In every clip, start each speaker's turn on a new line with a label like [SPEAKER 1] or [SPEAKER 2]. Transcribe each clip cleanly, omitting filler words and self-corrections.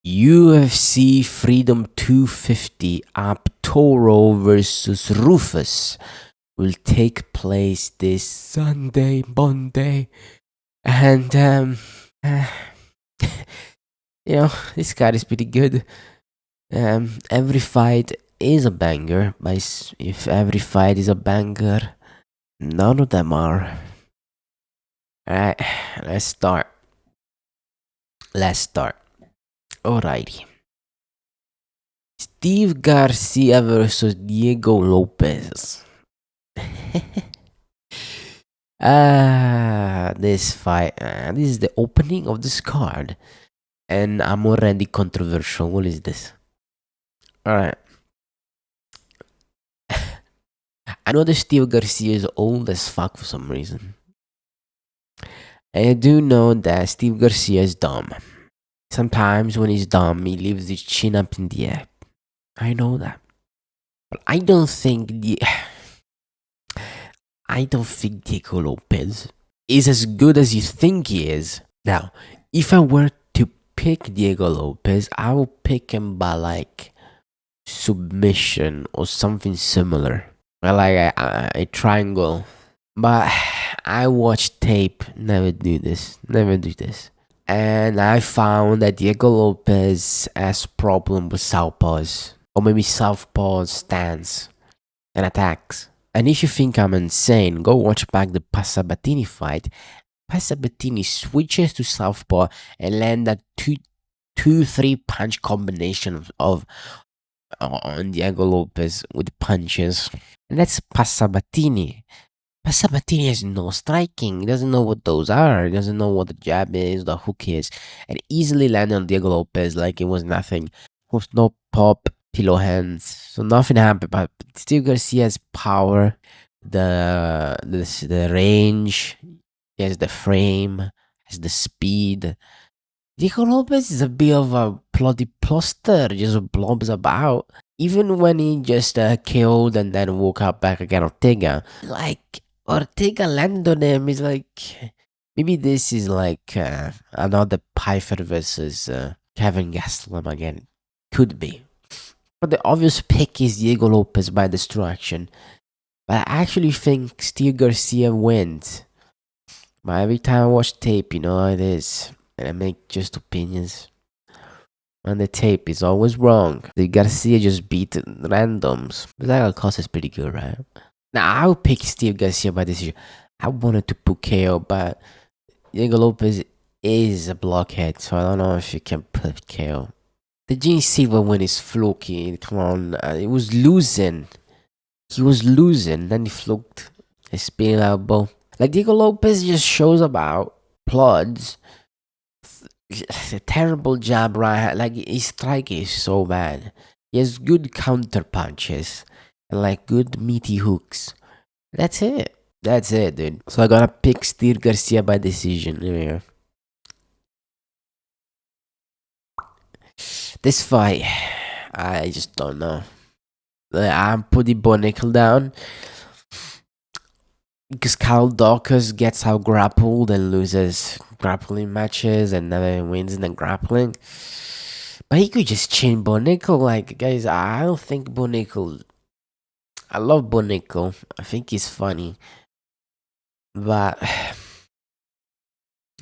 [SPEAKER 1] UFC Freedom 250 Arturo versus Rufus will take place this Sunday, Monday, and this card is pretty good. Every fight is a banger, but if every fight is a banger, none of them are. Alright, let's start. Alrighty. Steve Garcia versus Diego Lopes. This fight. This is the opening of this card. And I'm already controversial. What is this? Alright. I know that Steve Garcia is old as fuck for some reason. I do know that Steve Garcia is dumb. Sometimes when he's dumb, he leaves his chin up in the air. I know that. But I don't think Diego Lopes is as good as you think he is. Now, if I were to pick Diego Lopes, I will pick him by like submission or something similar. Like a triangle. But I watched tape, never do this. And I found that Diego Lopes has problem with southpaws. Or maybe southpaw stance and attacks. And if you think I'm insane, go watch back the Passabatini fight. Passabatini switches to southpaw and land that 2-3 punch combination of on Diego Lopes with punches. And that's Passabatini. Passabatini has no striking. He doesn't know what those are. He doesn't know what the jab is, the hook is. And easily landed on Diego Lopes like it was nothing. With no pop, pillow hands. So nothing happened. But Steve Garcia's power, the range, he has the frame, has the speed. Diego Lopes is a bit of a ploddy plaster, just blobs about. Even when he just killed and then woke up back again Ortega, like Ortega landed on him is like maybe this is like another Pyfer versus Kevin Gastelum again. Could be. But the obvious pick is Diego Lopes by distraction. But I actually think Steve Garcia wins. But every time I watch tape, you know how it is. And I make just opinions. On the tape is always wrong. The Garcia just beat randoms. But that cost is pretty good, right? Now I'll pick Steve Garcia by decision. I wanted to put KO, but Diego Lopes is a blockhead, so I don't know if you can put KO. The Gene Silva win is fluky. Come on, he was losing. Then he fluked a spinning elbow. Like Diego Lopes just shows about plods. A terrible jab right. Like his strike is so bad. He has good counter punches and like good meaty hooks. That's it, dude. So I gotta pick Steve Garcia by decision. Here. This fight, I just don't know. I'm putting Nickal down because Daukaus gets out grappled and loses grappling matches and never wins in the grappling. But he could just chain Nickal. Like, guys, I don't think Nickal. I love Nickal. I think he's funny. But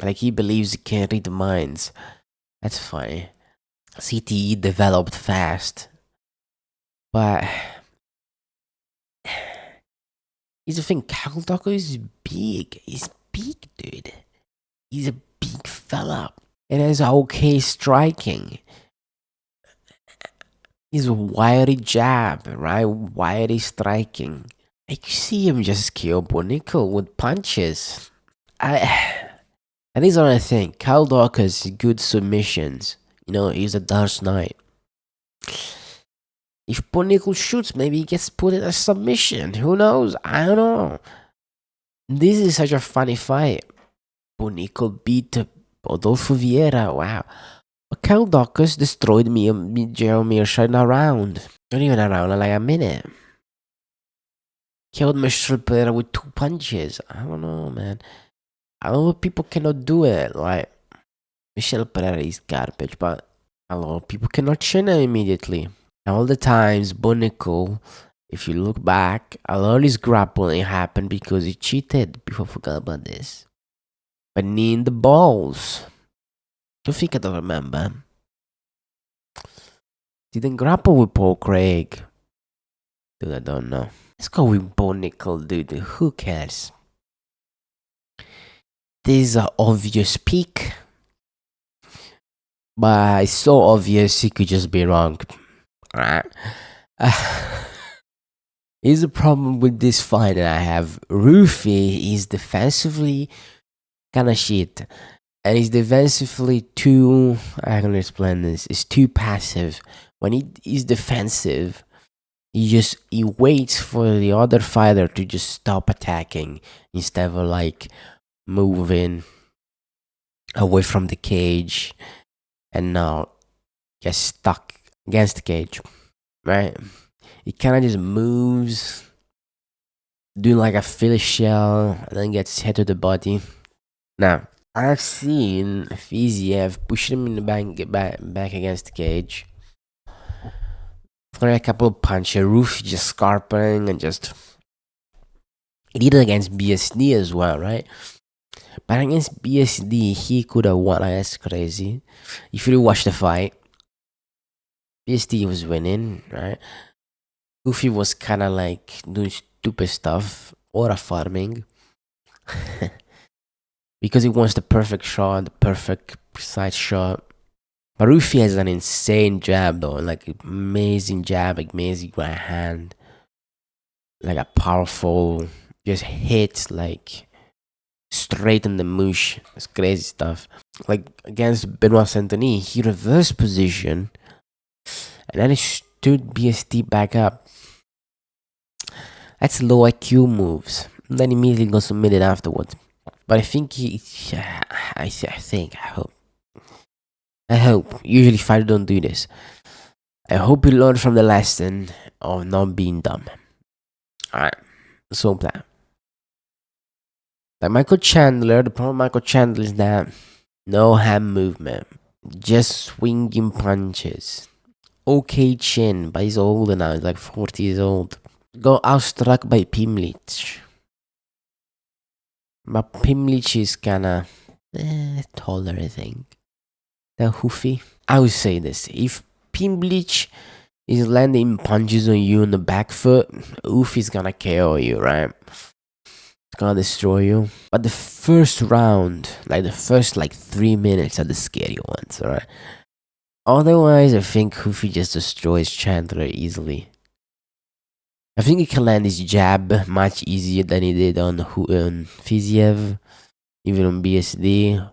[SPEAKER 1] like he believes he can read minds. That's funny. CTE developed fast. But here's the thing, Daukaus is big. He's big, dude. He's a big fella. And has okay striking. He's a wiry jab, right? Wiry striking. I could see him just kill Nickal with punches. And these are the thing. Daukaus good submissions. You know, he's a Dark Knight. If Nickal shoots, maybe he gets put in a submission. Who knows? I don't know. This is such a funny fight. Nickal beat Rodolfo Vieira. Wow. But Daukaus destroyed me Jeremy in a round. Not even a round, like a minute. Killed Michel Pereira with 2 punches. I don't know, man. I don't know if people cannot do it. Like, Michel Pereira is garbage, but A lot of people cannot chin him immediately. All the times, Nickal, if you look back, a lot of his grappling happened because he cheated. People forgot about this. But knee in the balls. You think I don't remember? Didn't grapple with Paul Craig. Dude, I don't know. Let's go with Nickal, dude. Who cares? This is an obvious pick. But it's so obvious he could just be wrong. Alright. Here's the problem with this fight that I have. Ruffy is defensively kind of shit. And he's defensively too. I can explain this. It's too passive. When he is defensive, he waits for the other fighter to just stop attacking instead of like moving away from the cage and now get stuck against the cage, right? He kind of just moves, doing like a Philly shell, and then gets hit to the body. Now, I've seen Fiziev push him in the back against the cage, throw a couple of punches, Ruffy just scarping and just. He did it against BSD as well, right? But against BSD, he could have won. That's crazy. If you watch the fight, BSD was winning, right? Goofy was kind of like doing stupid stuff or farming because he wants the perfect shot, the perfect precise shot. But Ruffy has an insane jab though, like amazing jab, amazing right hand, like a powerful just hit, like straight in the mush. It's crazy stuff. Like against Benoit Saint-Denis, he reversed position and then he stood BSD back up. That's low IQ moves. And then immediately got submitted afterwards. But I think I hope. Usually fighters don't do this. I hope you learn from the lesson of not being dumb. Alright. So that. Like Michael Chandler, the problem with Michael Chandler is that no hand movement. Just swinging punches. Okay chin, but he's older now, he's like 40 years old. Got outstruck by Pimlich. But Pimlich is kinda taller, I think, than Ruffy. I would say this. If Pimlich is landing punches on you on the back foot, Ruffy's gonna KO you, right? It's gonna destroy you. But the first round, like the first 3 minutes are the scary ones, alright? Otherwise, I think Ruffy just destroys Chandler easily. I think he can land his jab much easier than he did on Fiziev, even on BSD.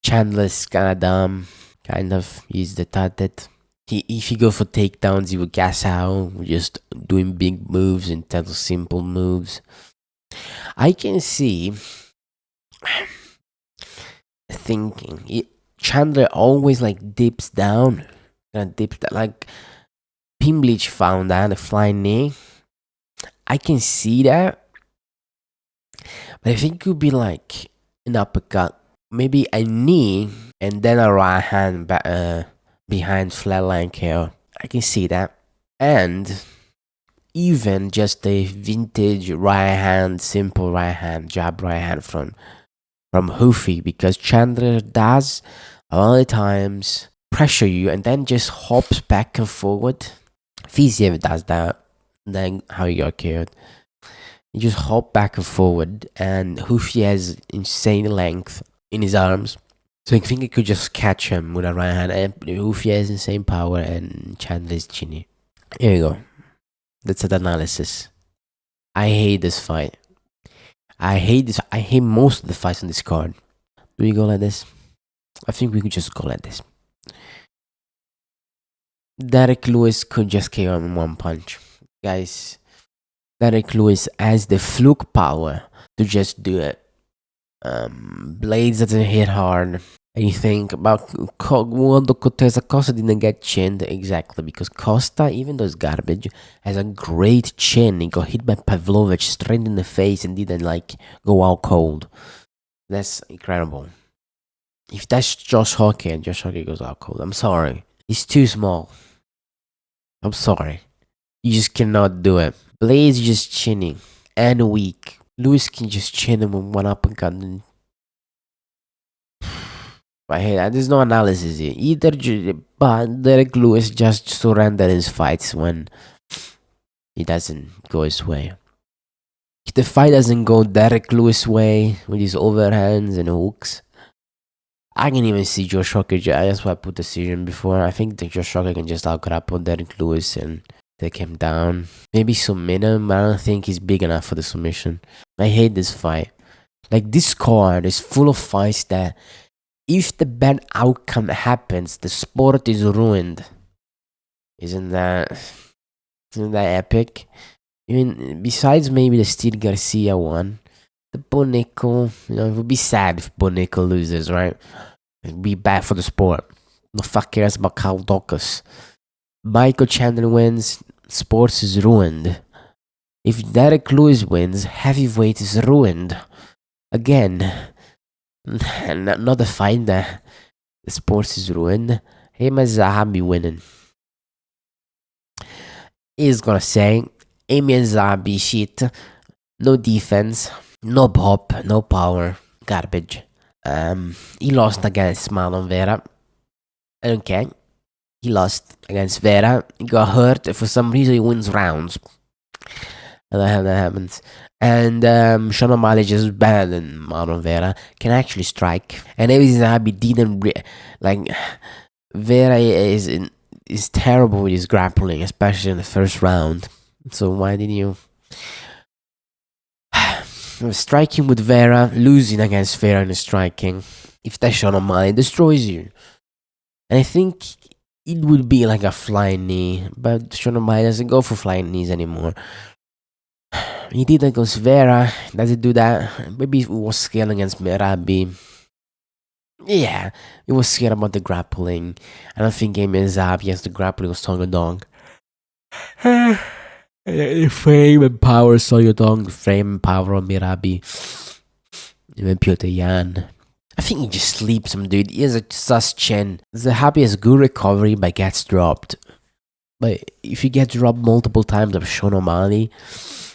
[SPEAKER 1] Chandler's kinda dumb, kind of. He's retarded. If he go for takedowns, he would gas out, just doing big moves instead of simple moves. I can see thinking Chandler always dips down, like Pimlich found that the flying knee. I can see that, but I think it could be like an uppercut, maybe a knee, and then a right hand behind flatline KO. I can see that, and even just a vintage right hand, simple right hand, jab right hand from Ruffy, because Chandler does a lot of times pressure you and then just hops back and forward. Fiziev does that. Then how he got killed. He just hop back and forward, and Ruffy has insane length in his arms. So I think he could just catch him with a right hand. And Ruffy has insane power, and Chandler is chinny. Here you go. That's an analysis. I hate this fight. I hate most of the fights on this card. Do we go like this? I think we could just go like this. Derrick Lewis could just KO him in one punch. Guys, Derrick Lewis has the fluke power to just do it. Blades doesn't hit hard. And you think about Waldo Cortez. Costa didn't get chinned exactly because Costa, even though it's garbage, has a great chin. He got hit by Pavlovich straight in the face and didn't go out cold. That's incredible. If that's Josh Hokit goes out cold, I'm sorry. He's too small. I'm sorry. You just cannot do it. Blade's just chinning and weak. Lewis can just chin him with one uppercut. And I hate that. There's no analysis here. But Derrick Lewis just surrendered his fights when it doesn't go his way. If the fight doesn't go Derrick Lewis' way with his overhands and hooks, I can even see Josh Hokit. That's why I put decision before. I think that Josh Hokit can just outgrapple Derrick Lewis and take him down. Maybe submit him, but I don't think he's big enough for the submission. I hate this fight. Like, this card is full of fights that if the bad outcome happens, the sport is ruined. Isn't that epic? Even besides maybe the Steel Garcia one, the Nickal, it would be sad if Nickal loses, right? It'd be bad for the sport. No fuck cares about Daukaus. Michael Chandler wins, sports is ruined. If Derrick Lewis wins, heavyweight is ruined. Again, not the fight that the sports is ruined. Him and Zahabi winning. He's gonna say, Aiemann Zahabi shit. No defense, no pop, no power, garbage. He lost against Marlon Vera. I don't care. He lost against Vera. He got hurt. For some reason, he wins rounds. How the hell that happens? And Sean O'Malley just better than Marlon Vera. Can actually strike. And every Zahabi didn't like. Vera is terrible with his grappling, especially in the first round. So why did you striking with Vera, losing against Vera in the striking? If that Sean O'Malley destroys you, and I think it would be like a flying knee, but Sean O'Malley doesn't go for flying knees anymore. He did against Vera. Does it do that? Maybe he was scared against Merabi. Yeah, he was scared about the grappling. I don't think Aiemann Zahabi has the grappling of Soyodong. Frame and power Soyodong, frame and power on Merabi. Even Piotr Jan. I think he just sleeps him, dude. He has a sus chin. Zahabi has good recovery but gets dropped. But if you get dropped multiple times of Sean O'Malley,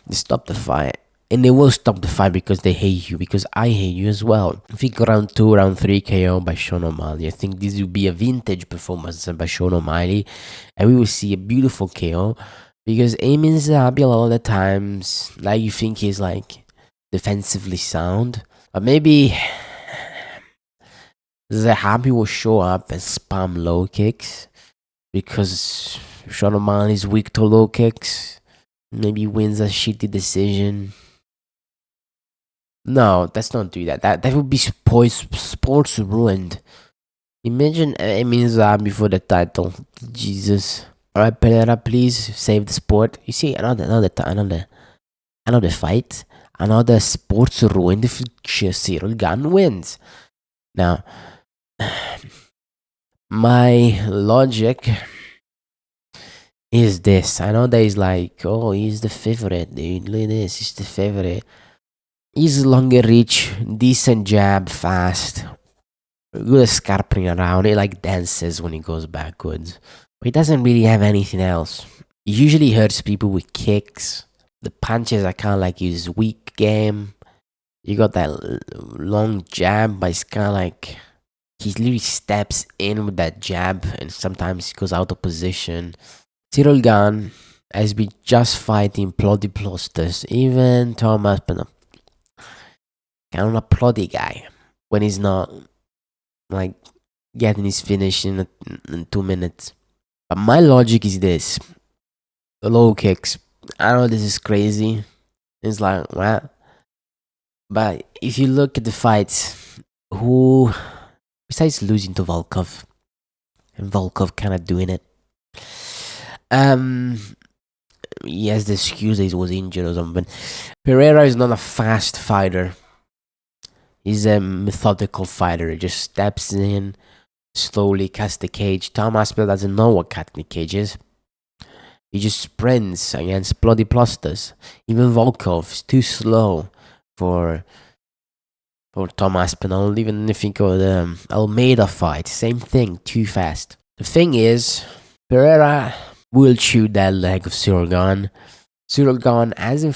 [SPEAKER 1] they stop the fight. And they will stop the fight because they hate you, because I hate you as well. I think round 2, round 3 KO by Sean O'Malley. I think this will be a vintage performance by Sean O'Malley. And we will see a beautiful KO. Because Aiemann Zahabi a lot of the times, like, you think he's like defensively sound. But maybe Zahabi will show up and spam low kicks. Because Sean O'Malley is weak to low kicks. Maybe wins a shitty decision. No, let's not do that. That would be sports ruined. Imagine Aiemann Zahabi for the title. Jesus. Alright, Pereira, please save the sport. You see, another fight. Another sports ruined if Ciryl Gane wins. Now, my logic is this. I know that he's like, oh, he's the favorite, dude. Look at this, he's the favorite. He's longer reach, decent jab, fast. Good scarping around. He like dances when he goes backwards. But he doesn't really have anything else. He usually hurts people with kicks. The punches are kind of like his weak game. You got that long jab, but it's kind of like he literally steps in with that jab and sometimes he goes out of position. Ciryl Gane has been just fighting ploddy plosters. Even Thomas, but kind of a ploddy guy when he's not like getting his finish in 2 minutes. But my logic is this: the low kicks. I know this is crazy. It's like what? But if you look at the fights, who besides losing to Volkov, and Volkov kind of doing it. He has the excuse that he was injured or something. Pereira is not a fast fighter. He's a methodical fighter. He just steps in, slowly cuts the cage. Tom Aspinall doesn't know what cutting the cage is. He just sprints against bloody plasters. Even Volkov is too slow for Tom Aspinall. Even if you go the Almeida fight, same thing, too fast. The thing is, Pereira will chew that leg of Ciryl Gane. Ciryl Gane hasn't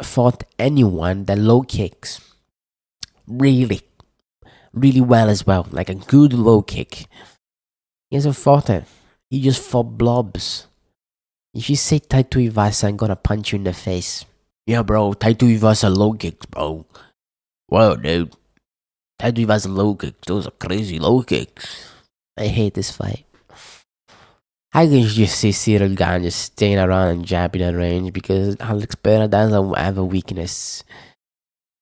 [SPEAKER 1] fought anyone that low kicks really, really well as well. Like a good low kick. He hasn't fought it. He just fought blobs. If you say Taito Ivasa, I'm gonna punch you in the face. Yeah, bro, Taito Ivasa low kicks, bro. Whoa, dude. Taito Ivasa low kicks. Those are crazy low kicks. I hate this fight. I can just see Ciryl Gane just staying around and jabbing at range because Alex Pereira doesn't have a weakness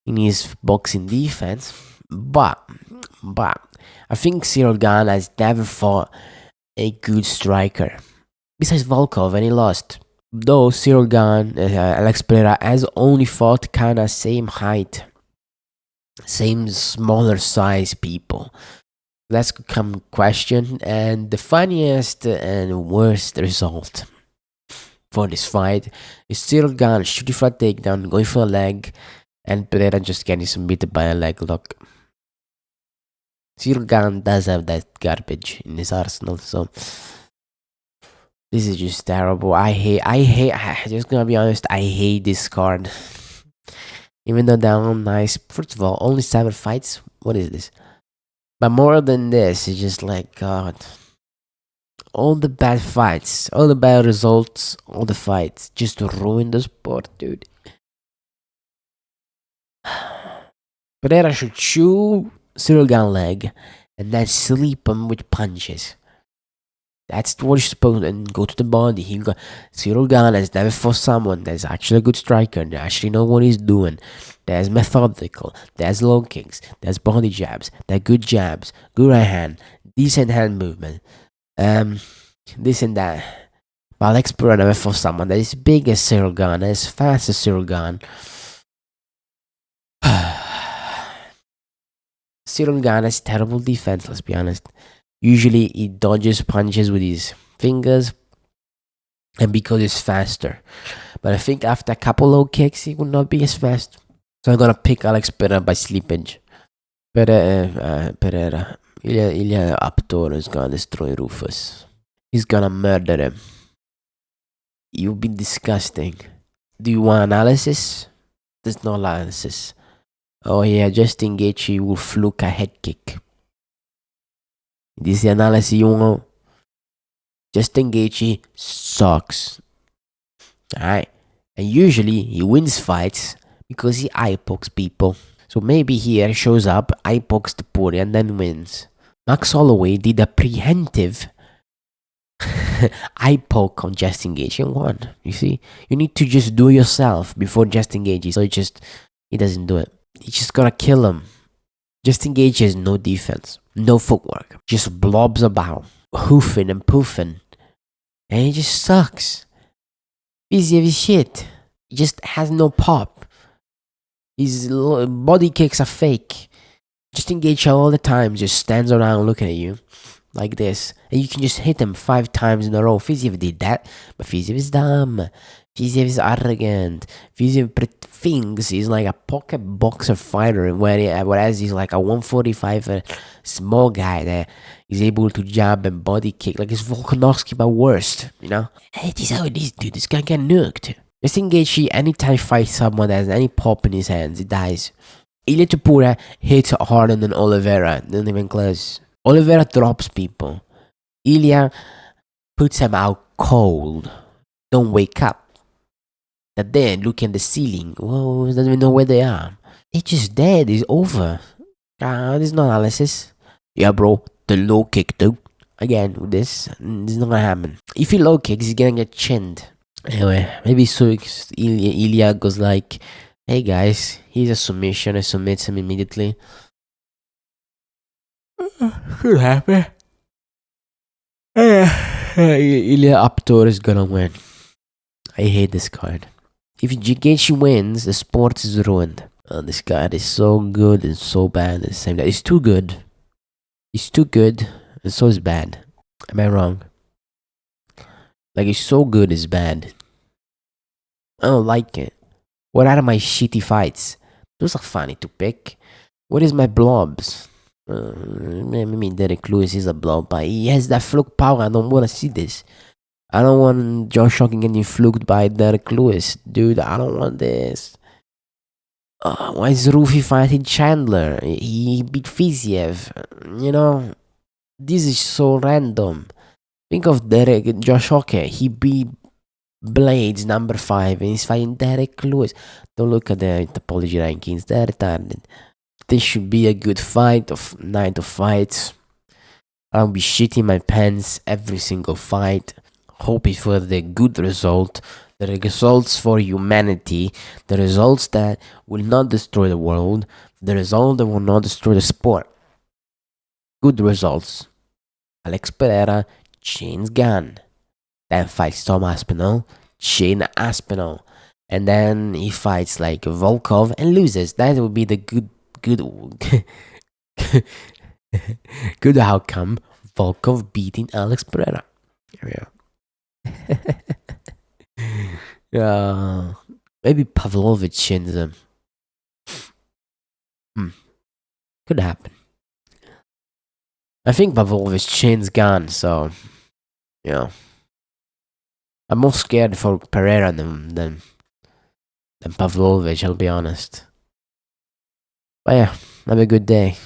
[SPEAKER 1] in his boxing defense. But I think Ciryl Gane has never fought a good striker. Besides Volkov, and he lost. Though Ciryl Gane, Alex Pereira has only fought kinda same height, same smaller size people. Let's come question, and the funniest and worst result for this fight is Ciryl Gane shooting for a takedown, going for a leg, and Pereira just getting submitted by a leg lock. Ciryl Gane does have that garbage in his arsenal, so this is just terrible. I just gonna be honest, I hate this card. Even though they're all nice. First of all, only 7 fights? What is this? But more than this, it's just like, God. All the bad fights, all the bad results, all the fights, just to ruin the sport, dude. Pereira should chew Ciryl Gane leg and then sleep him with punches. That's what you're supposed to, and go to the body. Ciryl Gane has never fought someone that's actually a good striker, that actually know what he's doing, that's methodical, that's low kicks, that's body jabs, that's good jabs, good right hand, decent hand movement, this and that. But Alex Pereira never fought someone that is big as Ciryl Gane, as fast as Ciryl Gane. Ciryl Gane has terrible defense, let's be honest. Usually he dodges punches with his fingers, and because he's faster. But I think after a couple low kicks, he will not be as fast. So I'm gonna pick Alex Pereira by sleepage. Pereira. Ilia Aptor is gonna destroy Rufus. He's gonna murder him. You'll be disgusting. Do you want analysis? There's no analysis. Oh yeah, Justin Gaethje will fluke a head kick. This is the analysis you want. Justin Gaethje sucks. Alright. And usually he wins fights because he eye pokes people. So maybe here shows up, eye pokes Topuria and then wins. Max Holloway did a preemptive eye poke on Justin Gaethje and won. You see? You need to just do it yourself before Justin Gaethje. So he doesn't do it. He's just gonna kill him. Justin Gaethje has no defense, no footwork, just blobs about, hoofing and poofing, and he just sucks. Busy of his shit. He just has no pop. His body kicks are fake. Justin Gaethje all the time just stands around looking at you like this, and you can just hit him 5 times in a row. Fiziev did that, but Fiziev is dumb. Fiziev is arrogant. Fiziev thinks he's like a pocket boxer fighter, whereas he's like a 145 small guy that is able to jab and body kick. Like it's Volkanovski, but worst, you know? Hey, this is how it is, dude. This guy get nuked. Justin Gaethje, anytime he fights someone that has any pop in his hands, he dies. Ilia Topuria hits harder than Oliveira. Not even close. Oliveira drops people. Ilia puts him out cold. Don't wake up. But then look at the ceiling. Whoa, doesn't even know where they are. They're just dead. It's over. There's no analysis. Yeah, bro. The low kick, though. Again, with this is not gonna happen. If he low kicks, he's gonna get chinned. Anyway, maybe so Ilia goes like, hey guys, here's a submission. I submit him immediately. Could happen. Ilia Aptor is gonna win. I hate this card. If Gaethje wins, the sport is ruined. This card is so good and so bad at the same time. It's too good. It's too good and so is bad. Am I wrong? Like it's so good it's bad. I don't like it. What are my shitty fights? Those are funny to pick. What is my blobs? I mean, Derrick Lewis is a blob, but he has that fluke power. I don't want to see this. I don't want Josh Hawkins getting fluked by Derrick Lewis. Dude, I don't want this. Why is Ruffy fighting Chandler? He beat Fiziev. You know, this is so random. Think of Derek Josh Hawkins. He beat Blades number 5 and he's fighting Derrick Lewis. Don't look at the topology rankings. They're retarded. This should be a good fight of night of fights. I'll be shitting my pants every single fight, hoping for the good result, the results for humanity, the results that will not destroy the world, the result that will not destroy the sport. Good results. Alex Pereira chains Gane. Then fights Tom Aspinall, chain Aspinall. And then he fights like Volkov and loses. That would be the good good outcome. Volkov beating Alex Pereira. Here we go. Maybe Pavlovich chins him. Could happen. I think Pavlovich chins Gane, so yeah. I'm more scared for Pereira than Pavlovich, I'll be honest. But yeah, have a good day.